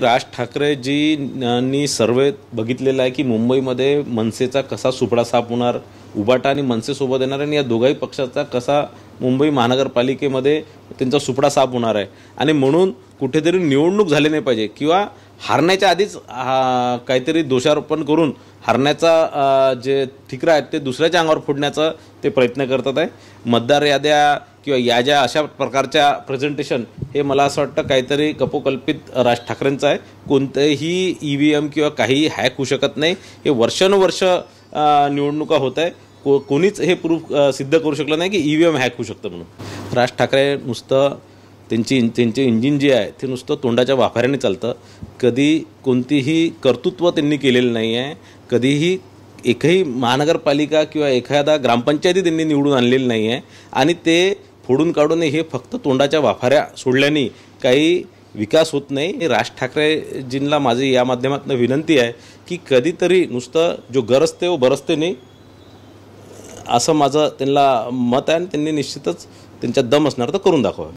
राज ठाकरेजींनी सर्वे बघितलेला आहे की मुंबईमध्ये मनसेचा कसा सुपडा साफ होणार, उबाटा आणि मनसेसोबत येणार आणि या दोघाही पक्षाचा कसा मुंबई महानगरपालिकेमध्ये त्यांचा सुपडा साफ होणार आहे। आणि म्हणून कुठेतरी निवडणूक झाली नाही पाहिजे किंवा हारण्याच्या आधीच काहीतरी दोषारोपण करून हारण्याचा जे ठिकरा आहे ते दुसऱ्याच्या अंगावर फोडण्याचा ते प्रयत्न करतात आहे। मतदार याद्या किंवा या ज्या अशा प्रकारच्या प्रेझेंटेशन हे मला असं वाटतं काहीतरी कपोकल्पित राज ठाकरेंचं आहे। कोणतेही ईव्हीएम किंवा काही हॅक होऊ शकत नाही। हे वर्षानुवर्ष निवडणुका होत आहे, कोणीच हे प्रूफ सिद्ध करू शकलं नाही की ईव्हीएम हॅक होऊ शकतं म्हणून। राज ठाकरे नुसतं त्यांचे इंजिन जे आहे ते नुसतं तोंडाच्या वाफाऱ्याने चालतं। कधी कोणतीही कर्तृत्व त्यांनी केलेलं नाही आहे, कधीही एकही महानगरपालिका किंवा एखादा ग्रामपंचायती त्यांनी निवडून आणलेली नाही आहे आणि ते फोडून काढून हे फक्त तोंडाच्या वाफाऱ्या सोडल्याने काही विकास होत नाही। राज ठाकरेजींना माझी या माध्यमातून विनंती आहे की कधीतरी नुसतं जो गरजते वो बरसते नाही असं माझं त्यांना मत आहे आणि त्यांनी निश्चितच त्यांच्यात दम असणार तर करून दाखवावे।